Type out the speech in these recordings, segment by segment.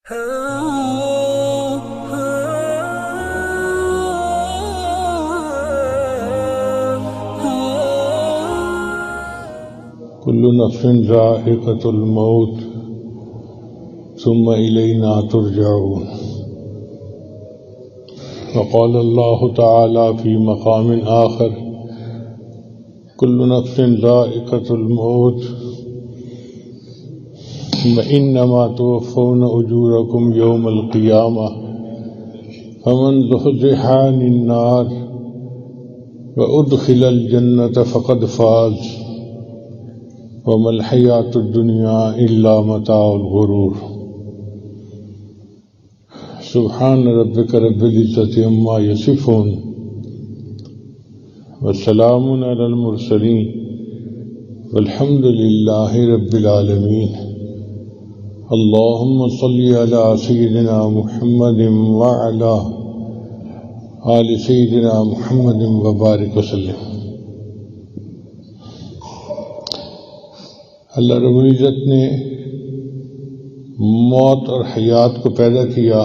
كل نفس ذائقة الموت ثم إلينا ترجعون. وقال الله تعالى في مقام آخر: كل نفس ذائقة الموت وإنما توفون أجوركم يوم القيامة فمن زحزح عن النار وأدخل الجنة فقد فاز وما الحياة الدنيا إلا متاع الغرور. سبحان ربك رب العزة عما يصفون وسلام على المرسلين والحمد لله رب العالمين. اللهم صل على سيدنا محمد وعلى آل سيدنا محمد وبارك وسلم. اللہ رب العزت نے موت اور حیات کو پیدا کیا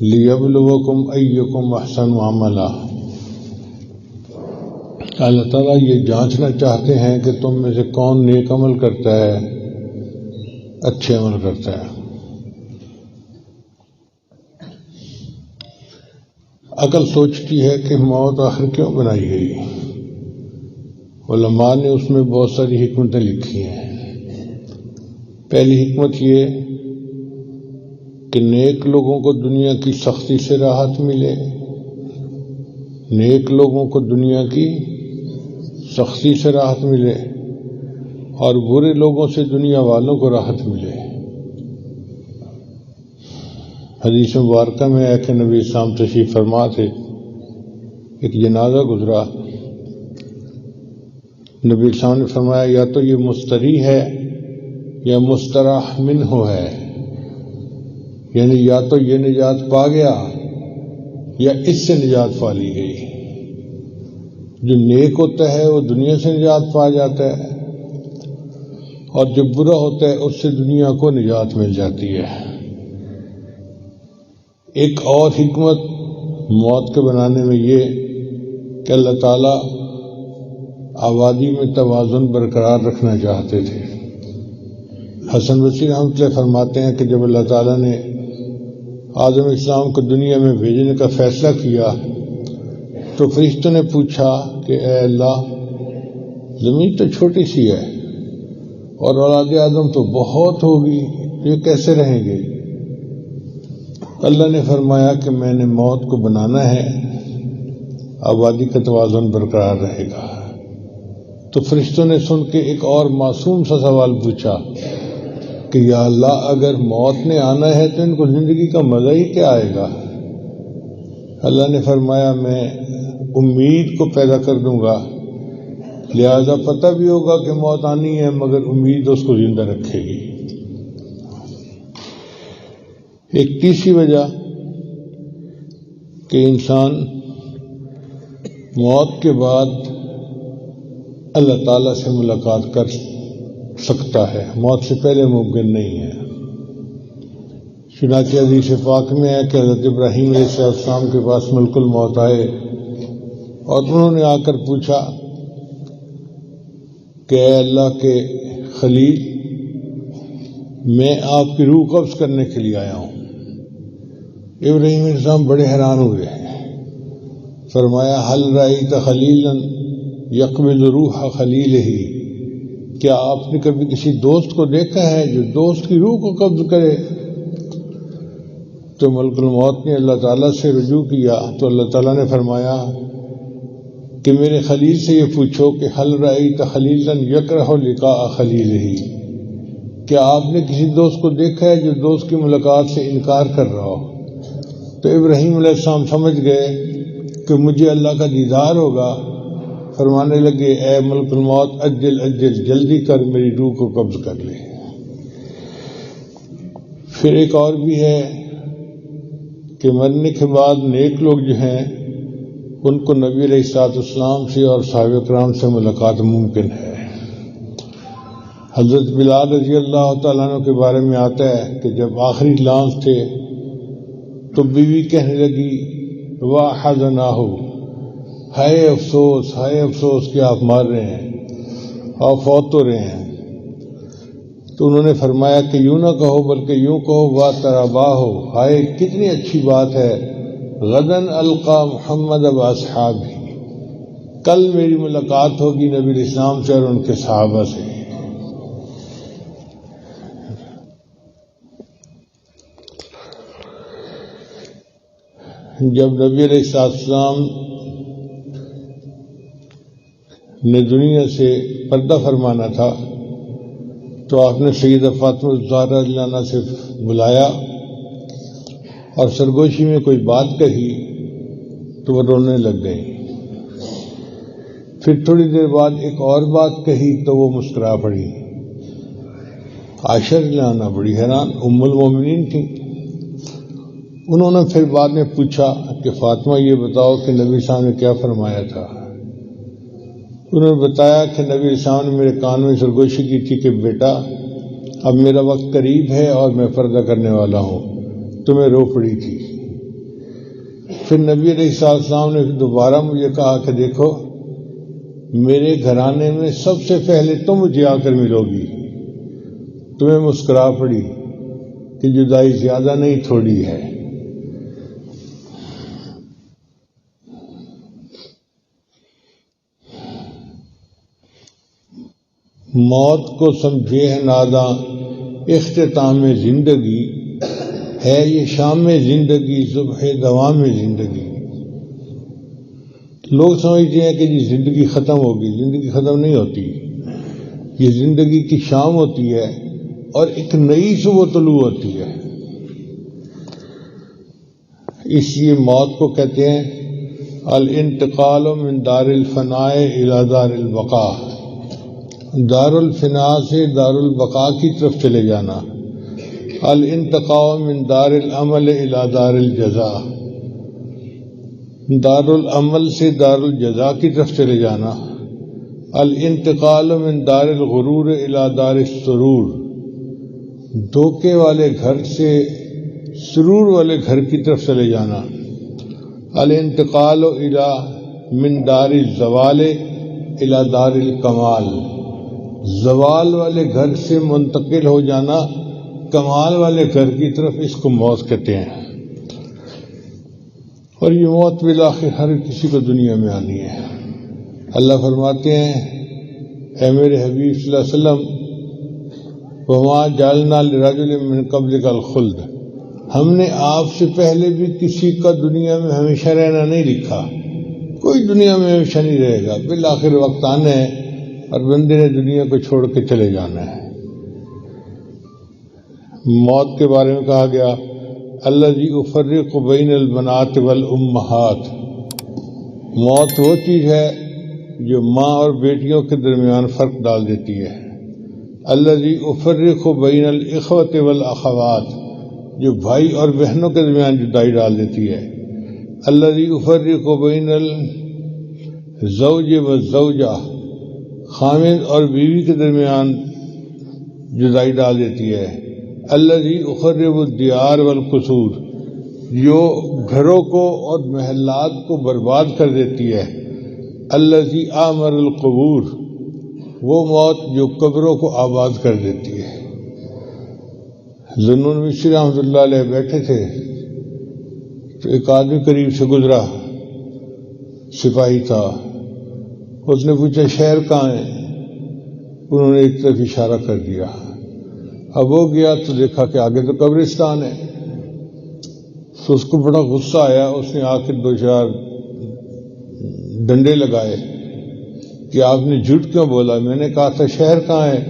لیبلوکم ایکم احسن عملا. اللہ تعالیٰ یہ جانچنا چاہتے ہیں کہ تم میں سے کون نیک عمل کرتا ہے، اچھے عمل کرتا ہے. عقل سوچتی ہے کہ موت آخر کیوں بنائی گئی. علماء نے اس میں بہت ساری حکمتیں لکھی ہیں. پہلی حکمت یہ کہ نیک لوگوں کو دنیا کی سختی سے راحت ملے، نیک لوگوں کو دنیا کی سختی سے راحت ملے اور برے لوگوں سے دنیا والوں کو راحت ملے. حدیث مبارکہ میں ہے کہ نبی اسلام تشریف فرما تھے، ایک جنازہ گزرا. نبی اسلام نے فرمایا یا تو یہ مستری ہے یا مستراح منہ ہے، یعنی یا تو یہ نجات پا گیا یا اس سے نجات پا لی گئی. جو نیک ہوتا ہے وہ دنیا سے نجات پا جاتا ہے اور جو برا ہوتا ہے اس سے دنیا کو نجات مل جاتی ہے. ایک اور حکمت موت کے بنانے میں یہ کہ اللہ تعالیٰ آبادی میں توازن برقرار رکھنا چاہتے تھے. حسن بصری رحمۃ اللہ فرماتے ہیں کہ جب اللہ تعالیٰ نے آدم اسلام کو دنیا میں بھیجنے کا فیصلہ کیا تو فرشتوں نے پوچھا کہ اے اللہ، زمین تو چھوٹی سی ہے اور اولاد آدم تو بہت ہوگی، یہ کیسے رہیں گے؟ اللہ نے فرمایا کہ میں نے موت کو بنانا ہے، آبادی کا توازن برقرار رہے گا. تو فرشتوں نے سن کے ایک اور معصوم سا سوال پوچھا کہ یا اللہ، اگر موت نے آنا ہے تو ان کو زندگی کا مزہ ہی کیا آئے گا؟ اللہ نے فرمایا میں امید کو پیدا کر دوں گا، لہذا پتہ بھی ہوگا کہ موت آنی ہے مگر امید اس کو زندہ رکھے گی. ایک تیسری وجہ کہ انسان موت کے بعد اللہ تعالیٰ سے ملاقات کر سکتا ہے، موت سے پہلے ممکن نہیں ہے. چنانچہ حدیث پاک میں ہے کہ حضرت ابراہیم علیہ السلام کے پاس ملک الموت آئے اور انہوں نے آ کر پوچھا کہ اے اللہ کے خلیل، میں آپ کی روح قبض کرنے کے لیے آیا ہوں. ابراہیم علیہ السلام بڑے حیران ہوئے. فرمایا حل رأیت خلیلا یقبض روح خلیلہ، کیا آپ نے کبھی کسی دوست کو دیکھا ہے جو دوست کی روح کو قبض کرے؟ تو ملک الموت نے اللہ تعالیٰ سے رجوع کیا تو اللہ تعالیٰ نے فرمایا کہ میرے خلیل سے یہ پوچھو کہ حل رأیت خلیلا یکرہ لقاء خلیلہ، کیا آپ نے کسی دوست کو دیکھا ہے جو دوست کی ملاقات سے انکار کر رہا ہو؟ تو ابراہیم علیہ السلام سمجھ گئے کہ مجھے اللہ کا دیدار ہوگا. فرمانے لگے اے ملک الموت، اجل اجل، جلدی کر، میری روح کو قبض کر لے. پھر ایک اور بھی ہے کہ مرنے کے بعد نیک لوگ جو ہیں ان کو نبی علیہ الصلوۃ والسلام سے اور صحابہ کرام سے ملاقات ممکن ہے. حضرت بلال رضی اللہ تعالیٰ عنہ کے بارے میں آتا ہے کہ جب آخری لانس تھے تو بیوی کہنے لگی واہ حزناہ، ہائے افسوس کہ آپ مار رہے ہیں اور فوت ہو رہے ہیں۔ تو انہوں نے فرمایا کہ یوں نہ کہو بلکہ یوں کہو وا تراباہ، ہائے کتنی اچھی بات ہے، غدن القا محمد و اصحابہ، کل میری ملاقات ہوگی نبی الاسلام سے اور ان کے صحابہ سے۔ جب نبی علیہ السلام نے دنیا سے پردہ فرمانا تھا تو آپ نے سیدہ فاطمہ الزہرا رضی اللہ عنہا سے بلایا اور سرگوشی میں کوئی بات کہی تو وہ رونے لگ گئی۔ پھر تھوڑی دیر بعد ایک اور بات کہی تو وہ مسکرا پڑی۔ عائشہ رضی اللہ عنہا بڑی حیران، ام المومنین تھیں۔ انہوں نے پھر بعد میں پوچھا کہ فاطمہ یہ بتاؤ کہ نبی صاحب نے کیا فرمایا تھا؟ انہوں نے بتایا کہ نبی صاحب نے میرے کان میں سرگوشی کی تھی کہ بیٹا اب میرا وقت قریب ہے اور میں پردہ کرنے والا ہوں، تو میں رو پڑی تھی۔ پھر نبی علیہ السلام نے دوبارہ مجھے کہا کہ دیکھو میرے گھرانے میں سب سے پہلے تم مجھے آ کر ملو گی، تمہیں مسکرا پڑی کہ جدائی زیادہ نہیں تھوڑی ہے۔ موت کو سمجھے ہے ناداں اختتام زندگی، ہے یہ شام زندگی صبح دوام زندگی۔ لوگ سمجھتے ہیں کہ یہ زندگی ختم ہوگی، زندگی ختم نہیں ہوتی، یہ زندگی کی شام ہوتی ہے اور ایک نئی صبح طلوع ہوتی ہے۔ اس لیے موت کو کہتے ہیں الانتقال من دار الفناء الى دار البقاء، دار الفنا سے دار البقاء کی طرف چلے جانا۔ الانتقال من دار العمل الى دار الجزاء، دار العمل سے دار الجزاء کی طرف چلے جانا۔ الانتقال من دار الغرور الى دار السرور، دھوکے والے گھر سے سرور والے گھر کی طرف چلے جانا۔ الانتقال الى من دار الزوال الى دار الکمال، زوال والے گھر سے منتقل ہو جانا کمال والے گھر کی طرف، اس کو موت کہتے ہیں۔ اور یہ موت بالآخر ہر کسی کو دنیا میں آنی ہے۔ اللہ فرماتے ہیں اے میرے حبیب صلی اللہ علیہ وسلم وما جعلنا لرجل من قبلک الخلد، ہم نے آپ سے پہلے بھی کسی کا دنیا میں ہمیشہ رہنا نہیں لکھا، کوئی دنیا میں ہمیشہ نہیں رہے گا، بالآخر وقت آنا ہے اور بندے نے دنیا کو چھوڑ کے چلے جانا ہے۔ موت کے بارے میں کہا گیا الذی افرق بین البنات والامہات، موت وہ چیز ہے جو ماں اور بیٹیوں کے درمیان فرق ڈال دیتی ہے۔ الذی افرق بین الاخوۃ والاخوات، جو بھائی اور بہنوں کے درمیان جدائی ڈال دیتی ہے۔ الذی افرق بین الزوج والزوجہ، خامد اور بیوی کے درمیان جدائی ڈال دیتی ہے۔ الذی اخرب الدیار والقصور، جو گھروں کو اور محلات کو برباد کر دیتی ہے۔ الذی آمر القبور، وہ موت جو قبروں کو آباد کر دیتی ہے۔ ذوالنون مصری رحمۃ اللہ علیہ بیٹھے تھے تو ایک آدمی قریب سے گزرا، سپاہی تھا، اس نے پوچھا شہر کہاں ہے؟ انہوں نے ایک طرف اشارہ کر دیا۔ اب وہ گیا تو دیکھا کہ آگے تو قبرستان ہے، تو اس کو بڑا غصہ آیا، اس نے آ کے 2-4 ڈنڈے لگائے کہ آپ نے جھوٹ کیوں بولا، میں نے کہا تھا شہر کہاں ہے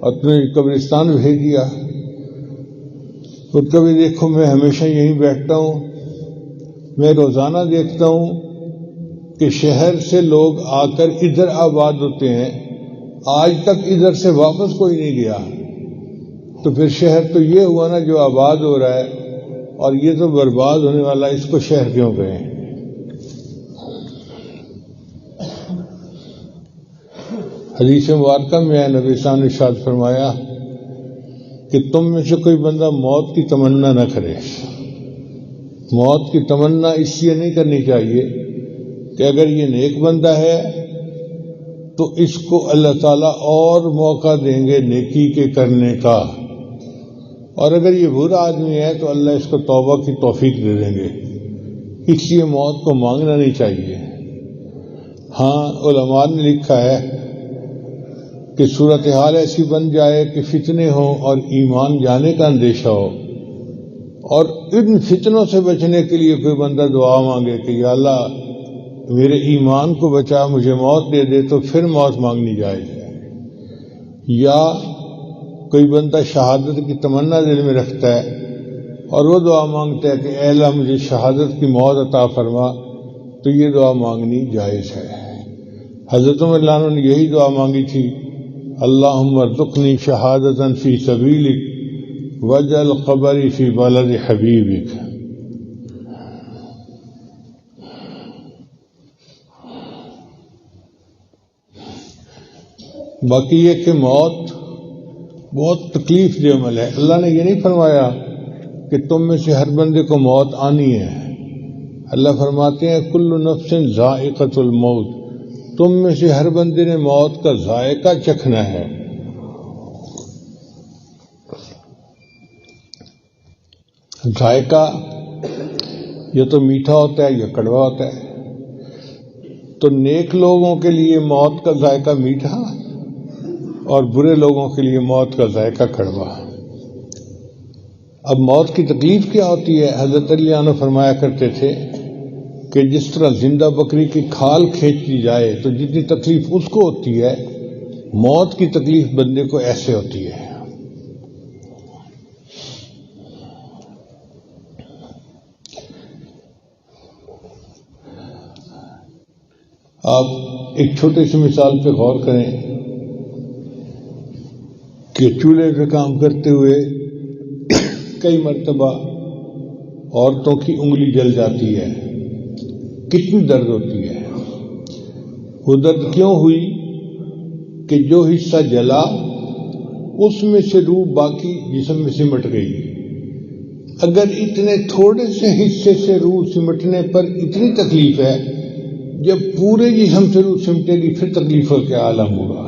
اور تم نے قبرستان بھیج دیا۔ خود کبھی دیکھو میں ہمیشہ یہیں بیٹھتا ہوں، میں روزانہ دیکھتا ہوں کہ شہر سے لوگ آ کر ادھر آباد ہوتے ہیں، آج تک ادھر سے واپس کوئی نہیں گیا، تو پھر شہر تو یہ ہوا نا جو آباد ہو رہا ہے، اور یہ تو برباد ہونے والا، اس کو شہر کیوں کہیں؟ حدیث مبارکہ میں ہے نبی صاحب نے ارشاد فرمایا کہ تم میں سے کوئی بندہ موت کی تمنا نہ کرے. موت کی تمنا اس لیے نہیں کرنی چاہیے کہ اگر یہ نیک بندہ ہے تو اس کو اللہ تعالیٰ اور موقع دیں گے نیکی کے کرنے کا، اور اگر یہ برا آدمی ہے تو اللہ اس کو توبہ کی توفیق دے دیں گے. اس لیے موت کو مانگنا نہیں چاہیے. ہاں علماء نے لکھا ہے کہ صورتحال ایسی بن جائے کہ فتنے ہوں اور ایمان جانے کا اندیشہ ہو، اور ان فتنوں سے بچنے کے لیے کوئی بندہ دعا مانگے کہ یا اللہ میرے ایمان کو بچا، مجھے موت دے دے، تو پھر موت مانگنی جائز ہے. یا کوئی بندہ شہادت کی تمنا دل میں رکھتا ہے اور وہ دعا مانگتا ہے کہ اے اللہ مجھے شہادت کی موت عطا فرما، تو یہ دعا مانگنی جائز ہے. حضرت عمر رضی اللہ عنہ نے یہی دعا مانگی تھی، اللہم ارزقنی شہادتا فی سبیلک واجعل قبری فی بلد حبیبک. باقی یہ کہ موت بہت تکلیف دہ عمل ہے. اللہ نے یہ نہیں فرمایا کہ تم میں سے ہر بندے کو موت آنی ہے. اللہ فرماتے ہیں کل نفس ذائقۃ الموت، تم میں سے ہر بندے نے موت کا ذائقہ چکھنا ہے. ذائقہ یا تو میٹھا ہوتا ہے یا کڑوا ہوتا ہے. تو نیک لوگوں کے لیے موت کا ذائقہ میٹھا اور برے لوگوں کے لیے موت کا ذائقہ کڑوا. اب موت کی تکلیف کیا ہوتی ہے؟ حضرت علی عنہ فرمایا کرتے تھے کہ جس طرح زندہ بکری کی کھال کھینچ دی جائے تو جتنی تکلیف اس کو ہوتی ہے، موت کی تکلیف بندے کو ایسے ہوتی ہے. آپ ایک چھوٹی سی مثال پہ غور کریں کہ چولہے پہ کام کرتے ہوئے کئی مرتبہ عورتوں کی انگلی جل جاتی ہے، کتنی درد ہوتی ہے. وہ درد کیوں ہوئی کہ جو حصہ جلا اس میں سے روح باقی جسم میں سمٹ گئی. اگر اتنے تھوڑے سے حصے سے روح سمٹنے پر اتنی تکلیف ہے، جب پورے جسم سے روح سمٹے گی پھر تکلیف کا کیا عالم ہوگا.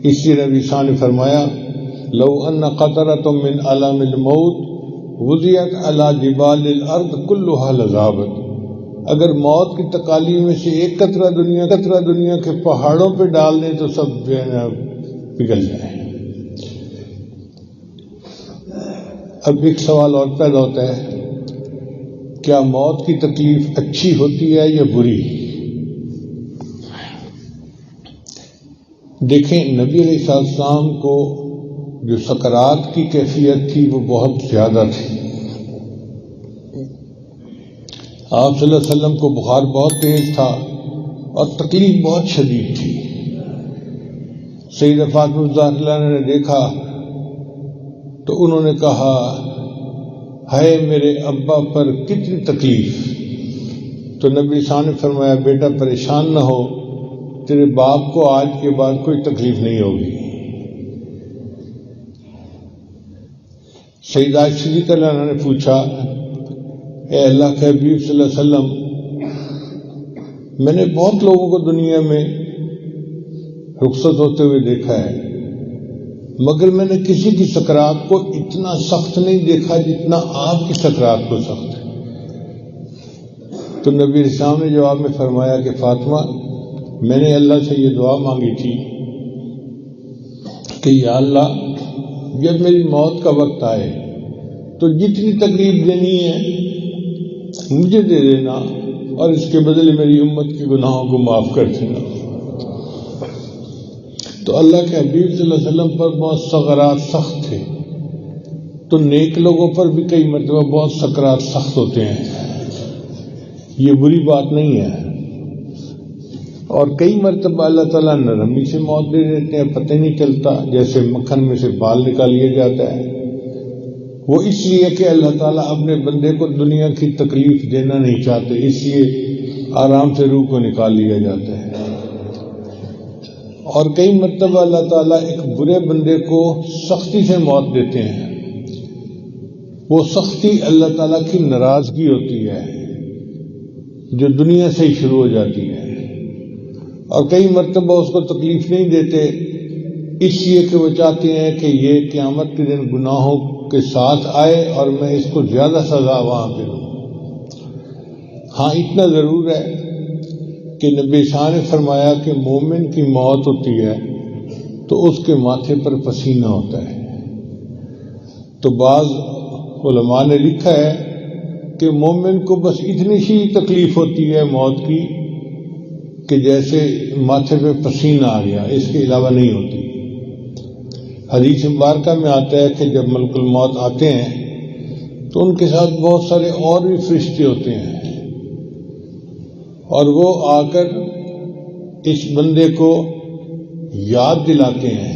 اس لیے نبی صلی اللہ علیہ وسلم نے فرمایا لو ان قطرۃ من علام الموت وضعت علی جبال الارض كلها لذابت. اگر موت کی تکالیف میں سے ایک قطرہ دنیا کے پہاڑوں پہ ڈال دیں تو سب جو ہے نا پگھل جائیں. اب ایک سوال اور پیدا ہوتا ہے، کیا موت کی تکلیف اچھی ہوتی ہے یا بری؟ دیکھیں نبی علیہ السلام کو جو سکرات کی کیفیت تھی وہ بہت زیادہ تھی. آپ صلی اللہ علیہ وسلم کو بخار بہت تیز تھا اور تکلیف بہت شدید تھی. سیدہ فاطمہ الزہرا نے دیکھا تو انہوں نے کہا ہے میرے ابا پر کتنی تکلیف. تو نبی صلی اللہ علیہ وسلم نے فرمایا بیٹا پریشان نہ ہو، تیرے باپ کو آج کے بعد کوئی تکلیف نہیں ہوگی. سیدہ صدیقہ رضی اللہ عنہا نے پوچھا اے اللہ کے حبیب صلی اللہ علیہ وسلم، میں نے بہت لوگوں کو دنیا میں رخصت ہوتے ہوئے دیکھا ہے، مگر میں نے کسی کی سکرات کو اتنا سخت نہیں دیکھا جتنا آپ کی سکرات کو سخت ہے. تو نبی اسلام نے جواب میں فرمایا کہ فاطمہ میں نے اللہ سے یہ دعا مانگی تھی کہ یا اللہ جب میری موت کا وقت آئے تو جتنی تکلیف دینی ہے مجھے دے دینا اور اس کے بدلے میری امت کے گناہوں کو معاف کر دینا. تو اللہ کے حبیب صلی اللہ علیہ وسلم پر بہت سکرات سخت تھے. تو نیک لوگوں پر بھی کئی مرتبہ بہت سکرات سخت ہوتے ہیں، یہ بری بات نہیں ہے. اور کئی مرتبہ اللہ تعالیٰ نرمی سے موت دے دیتے ہیں، پتہ نہیں چلتا، جیسے مکھن میں سے بال نکال لیا جاتا ہے. وہ اس لیے کہ اللہ تعالیٰ اپنے بندے کو دنیا کی تکلیف دینا نہیں چاہتے، اس لیے آرام سے روح کو نکال لیا جاتا ہے. اور کئی مرتبہ اللہ تعالیٰ ایک برے بندے کو سختی سے موت دیتے ہیں. وہ سختی اللہ تعالیٰ کی ناراضگی ہوتی ہے جو دنیا سے ہی شروع ہو جاتی ہے. اور کئی مرتبہ اس کو تکلیف نہیں دیتے اس لیے کہ وہ چاہتے ہیں کہ یہ قیامت کے دن گناہوں کے ساتھ آئے اور میں اس کو زیادہ سزا وہاں پہ دوں. ہاں اتنا ضرور ہے کہ نبی شاہ نے فرمایا کہ مومن کی موت ہوتی ہے تو اس کے ماتھے پر پسینہ ہوتا ہے. تو بعض علماء نے لکھا ہے کہ مومن کو بس اتنی سی تکلیف ہوتی ہے موت کی کہ جیسے ماتھے پہ پسینہ آ گیا، اس کے علاوہ نہیں ہوتی. حدیث مبارکہ میں آتا ہے کہ جب ملک الموت آتے ہیں تو ان کے ساتھ بہت سارے اور بھی فرشتے ہوتے ہیں اور وہ آ کر اس بندے کو یاد دلاتے ہیں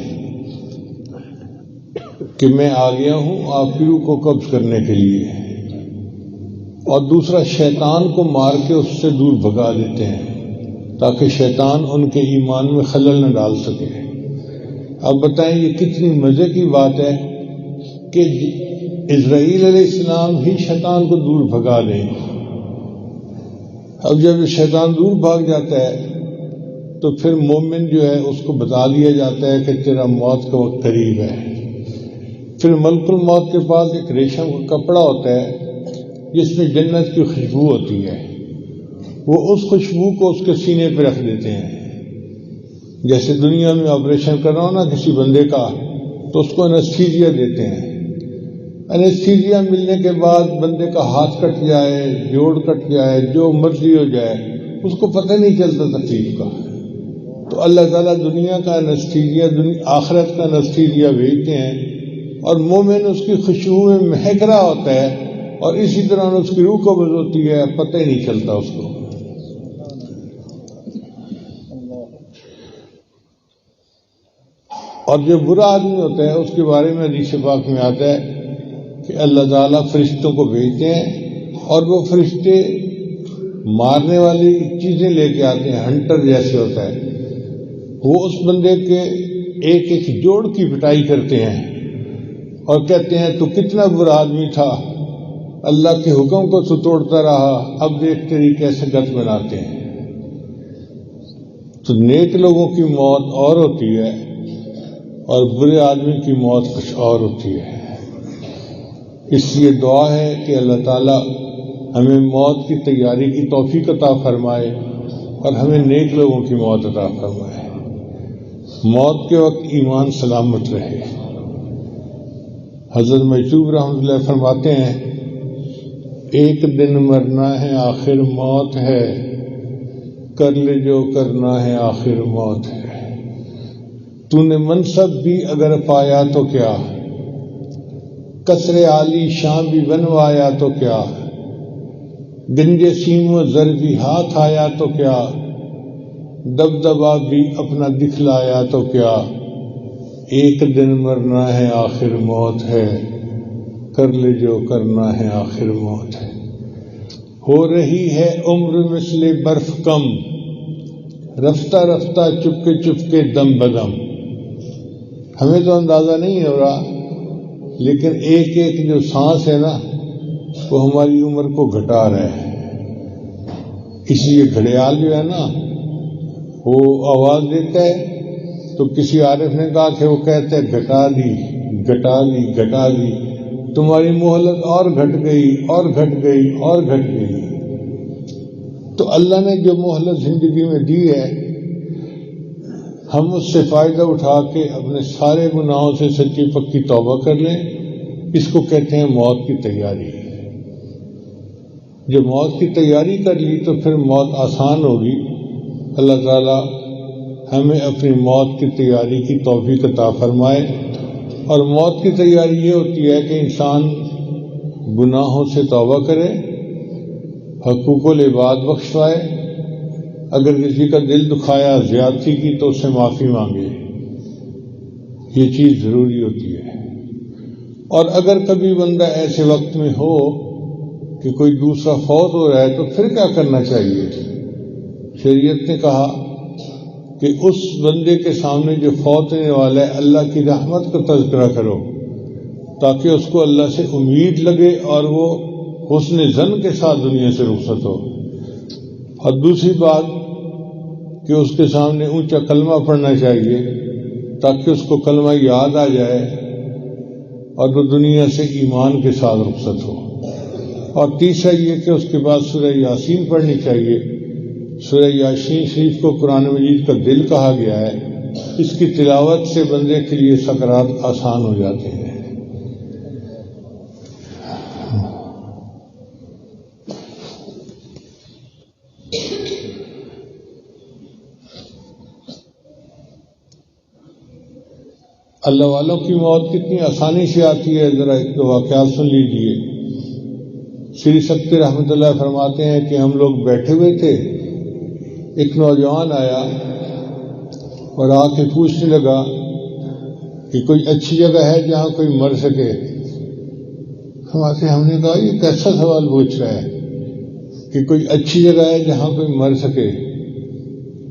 کہ میں آ گیا ہوں آپ کی روح کو قبض کرنے کے لیے، اور دوسرا شیطان کو مار کے اس سے دور بھگا دیتے ہیں تاکہ شیطان ان کے ایمان میں خلل نہ ڈال سکے. اب بتائیں یہ کتنی مزے کی بات ہے کہ اسرائیل علیہ السلام ہی شیطان کو دور بھگا دیں. اب جب شیطان دور بھاگ جاتا ہے تو پھر مومن جو ہے اس کو بتا دیا جاتا ہے کہ تیرا موت کا وقت قریب ہے. پھر ملک الموت کے پاس ایک ریشم کا کپڑا ہوتا ہے جس میں جنت کی خوشبو ہوتی ہے، وہ اس خوشبو کو اس کے سینے پہ رکھ دیتے ہیں. جیسے دنیا میں آپریشن کر رہا ہو نا کسی بندے کا تو اس کو انستھیزیا دیتے ہیں. انستھیزیا ملنے کے بعد بندے کا ہاتھ کٹ جائے، جوڑ کٹ جائے، جو مرضی ہو جائے، اس کو پتہ نہیں چلتا تکلیف کا. تو اللہ تعالیٰ دنیا کا انستھیزیا، آخرت کا انستھیزیا بھیجتے ہیں اور مومن اس کی خوشبو میں مہک رہا ہوتا ہے اور اسی طرح اس کی روح قبض ہوتی ہے، پتہ ہی نہیں چلتا اس کو. اور جو برا آدمی ہوتا ہے اس کے بارے میں حدیث پاک میں آتا ہے کہ اللہ تعالیٰ فرشتوں کو بھیجتے ہیں اور وہ فرشتے مارنے والی چیزیں لے کے آتے ہیں، ہنٹر جیسے ہوتا ہے. وہ اس بندے کے ایک ایک جوڑ کی پٹائی کرتے ہیں اور کہتے ہیں تو کتنا برا آدمی تھا، اللہ کے حکم کو تو توڑتا رہا، اب دیکھ تیری کیسے گت بناتے ہیں. تو نیک لوگوں کی موت اور ہوتی ہے اور برے آدمی کی موت کچھ اور ہوتی ہے. اس لیے دعا ہے کہ اللہ تعالیٰ ہمیں موت کی تیاری کی توفیق عطا فرمائے اور ہمیں نیک لوگوں کی موت عطا فرمائے. موت کے وقت ایمان سلامت رہے. حضرت مجذوب رحمۃ اللہ فرماتے ہیں ایک دن مرنا ہے آخر موت ہے، کر لے جو کرنا ہے آخر موت ہے. تو نے منصب بھی اگر پایا تو کیا، قصر عالی شان بھی بنوایا تو کیا، گنجے سیم و زر بھی ہاتھ آیا تو کیا، دبدبا بھی اپنا دکھلایا تو کیا. ایک دن مرنا ہے آخر موت ہے، کر لے جو کرنا ہے آخر موت ہے. ہو رہی ہے عمر مثل برف کم، رفتہ رفتہ چپکے دم بدم. ہمیں تو اندازہ نہیں ہو رہا لیکن ایک ایک جو سانس ہے نا وہ ہماری عمر کو گھٹا رہا ہے. اس لیے گھڑیال جو ہے نا وہ آواز دیتا ہے تو کسی عارف نے کہا کہ وہ کہتے ہیں گھٹا دی گھٹا دی گھٹا دی، تمہاری مہلت اور گھٹ گئی اور گھٹ گئی اور گھٹ گئی. تو اللہ نے جو مہلت زندگی میں دی ہے ہم اس سے فائدہ اٹھا کے اپنے سارے گناہوں سے سچی پکی توبہ کر لیں. اس کو کہتے ہیں موت کی تیاری. جب موت کی تیاری کر لی تو پھر موت آسان ہوگی. اللہ تعالی ہمیں اپنی موت کی تیاری کی توفیق عطا فرمائے. اور موت کی تیاری یہ ہوتی ہے کہ انسان گناہوں سے توبہ کرے، حقوق العباد بخشوائے، اگر کسی کا دل دکھایا زیادتی کی تو اس سے معافی مانگے. یہ چیز ضروری ہوتی ہے. اور اگر کبھی بندہ ایسے وقت میں ہو کہ کوئی دوسرا فوت ہو رہا ہے تو پھر کیا کرنا چاہیے؟ شریعت نے کہا کہ اس بندے کے سامنے جو فوت ہونے والا ہے اللہ کی رحمت کا تذکرہ کرو تاکہ اس کو اللہ سے امید لگے اور وہ حسن ظن کے ساتھ دنیا سے رخصت ہو۔ اور دوسری بات کہ اس کے سامنے اونچا کلمہ پڑھنا چاہیے تاکہ اس کو کلمہ یاد آ جائے اور وہ دنیا سے ایمان کے ساتھ رخصت ہو۔ اور تیسرا یہ کہ اس کے بعد سورہ یاسین پڑھنی چاہیے۔ سورہ یاسین شریف کو قرآن مجید کا دل کہا گیا ہے، اس کی تلاوت سے بندے کے لیے سکرات آسان ہو جاتے ہیں۔ اللہ والوں کی موت کتنی آسانی سے آتی ہے، ذرا ایک دو واقعات سن لیجئے۔ سری سکتی رحمۃ اللہ فرماتے ہیں کہ ہم لوگ بیٹھے ہوئے تھے، ایک نوجوان آیا اور آ کے پوچھنے لگا کہ کوئی اچھی جگہ ہے جہاں کوئی مر سکے۔ ہم نے کہا یہ کیسا سوال پوچھ رہا ہے کہ کوئی اچھی جگہ ہے جہاں کوئی مر سکے؟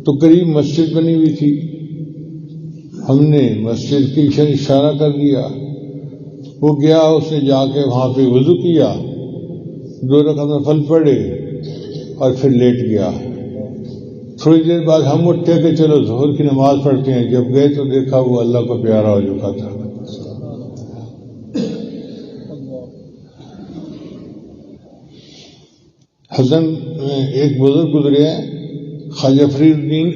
تو قریب مسجد بنی ہوئی تھی، ہم نے مسجد کی اشارہ کر دیا، وہ گیا، اس نے جا کے وہاں پہ وضو کیا، 2 رکعت نفل پڑھے اور پھر لیٹ گیا۔ تھوڑی دیر بعد ہم اٹھے کہ چلو ظہر کی نماز پڑھتے ہیں، جب گئے تو دیکھا وہ اللہ کو پیارا ہو چکا تھا۔ حسن ایک بزرگ گزرے ہیں خواجہ فرید الدین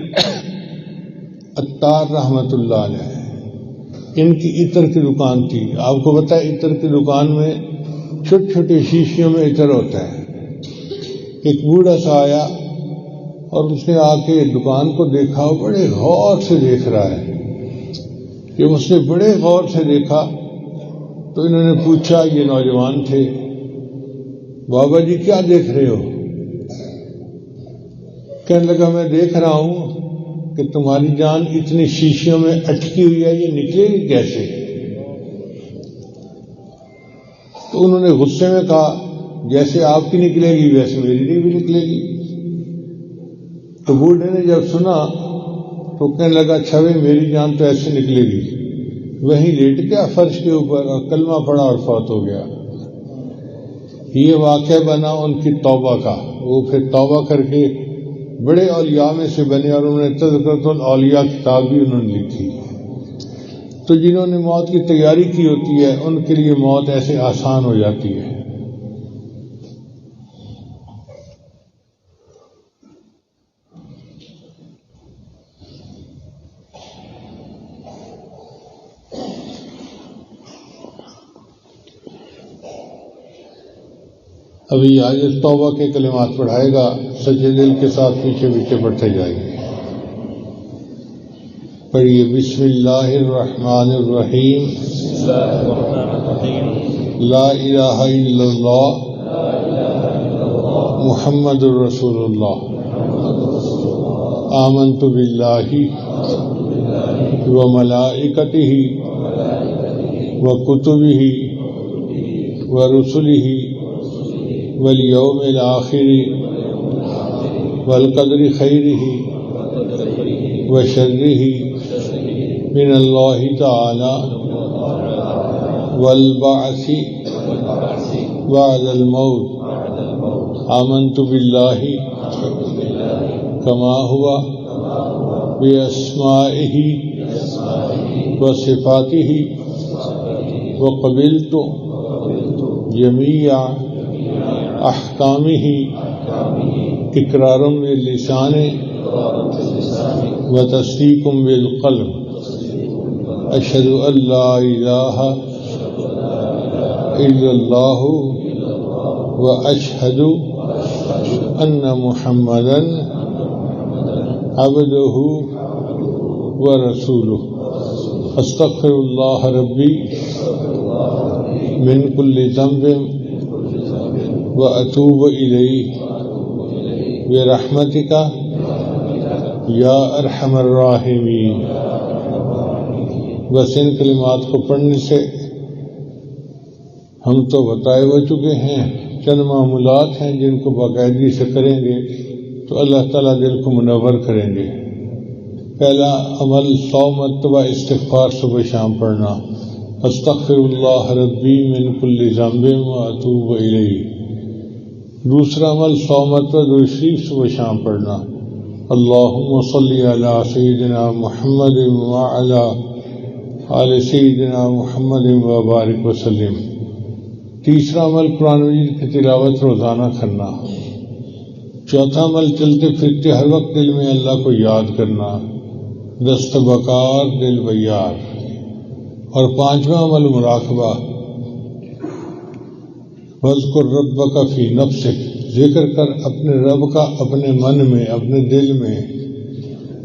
عطار رحمۃ اللہ علیہ، ان کی عطر کی دکان تھی۔ آپ کو پتہ ہے عطر کی دکان میں چھوٹے چھوٹے شیشیوں میں عطر ہوتا ہے۔ ایک بوڑھا سا آیا اور اس نے آ کے دکان کو دیکھا، بڑے غور سے دیکھ رہا ہے۔ جب اس نے بڑے غور سے دیکھا تو انہوں نے پوچھا، یہ نوجوان تھے، بابا جی کیا دیکھ رہے ہو؟ کہنے لگا میں دیکھ رہا ہوں کہ تمہاری جان اتنی شیشیوں میں اٹکی ہوئی ہے، یہ نکلے گی کیسے؟ تو انہوں نے غصے میں کہا جیسے آپ کی نکلے گی ویسے میری بھی نکلے گی۔ تو بوڑھے نے جب سنا تو کہنے لگا اچھا بھائی میری جان تو ایسے نکلے گی۔ وہیں لیٹ گیا فرش کے اوپر اور کلمہ پڑھا اور فوت ہو گیا۔ یہ واقعہ بنا ان کی توبہ کا، وہ پھر توبہ کر کے بڑے اولیاء میں سے بنے اور انہوں نے تذکرۃ الاولیاء کتاب بھی انہوں نے لکھی۔ تو جنہوں نے موت کی تیاری کی ہوتی ہے ان کے لیے موت ایسے آسان ہو جاتی ہے۔ ابھی آج توبہ کے کلمات پڑھائے گا، سچے دل کے ساتھ پیچھے پیچھے پڑھتے جائیں گے۔ پڑھیے بسم اللہ الرحمن الرحیم، لا الہ الا اللہ محمد الرسول اللہ، آمنت باللہ وملائکتہ وکتبہ ورسلہ والیوم الآخر والقدر خیرہ وشرہ من اللہ تعالی والبعث بعد الموت، آمنت باللہ کما ہوا باسمائہ وصفاتہ وقبلت جمیع احکامہ اقرار باللسان وتصدیق بالقلب، اشہد ان لا الہ الا اللہ واشہد ان محمدا عبدہ ورسولہ، استغفر اللہ ربی من کل ذنب واتوب الیہ برحمتک یا ارحم الراحمین۔ بس ان کلمات کو پڑھنے سے ہم تو بتائے ہو چکے ہیں، چند معمولات ہیں جن کو باقاعدگی سے کریں گے تو اللہ تعالیٰ دل کو منور کریں گے۔ پہلا عمل 100 مرتبہ استغفار صبح شام پڑھنا، استغفر اللہ ربی من کل ذنب واتوب الیہ۔ دوسرا عمل 100 مرتبہ درود شریف صبح شام پڑھنا، اللہم صلی علی سیدنا محمد وعلی آل سیدنا محمد وبارک وسلم۔ تیسرا عمل قرآن مجید کی تلاوت روزانہ کرنا۔ چوتھا عمل چلتے پھرتے ہر وقت دل میں اللہ کو یاد کرنا، دست بکار دل بیار۔ اور پانچواں عمل مراقبہ، وَاذْكُرْ رَبَّكَ فِي نَفْسِكَ، ذکر کر اپنے رب کا اپنے من میں، اپنے دل میں۔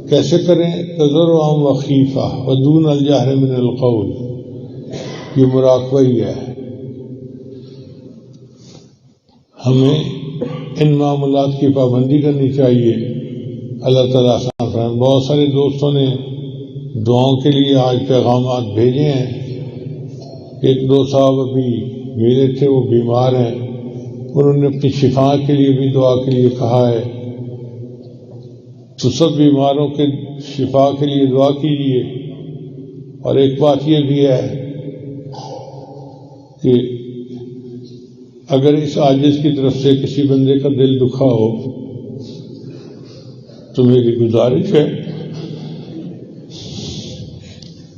کیسے کریں؟ تضرعا وخیفہ ودون الجہر من القول، یہ مراقبہ ہی ہے۔ ہمیں ان معاملات کی پابندی کرنی چاہیے۔ اللہ تعالیٰ آسان فرمائے۔ بہت سارے دوستوں نے دعاؤں کے لیے آج پیغامات بھیجے ہیں۔ ایک دو صاحب ابھی میرے تھے، وہ بیمار ہیں، انہوں نے اپنی شفا کے لیے بھی دعا کے لیے کہا ہے، تو سب بیماروں کے شفا کے لیے دعا کیجیے۔ اور ایک بات یہ بھی ہے کہ اگر اس عاجز کی طرف سے کسی بندے کا دل دکھا ہو تو میری گزارش ہے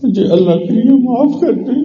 مجھے اللہ کے لیے معاف کر دیں۔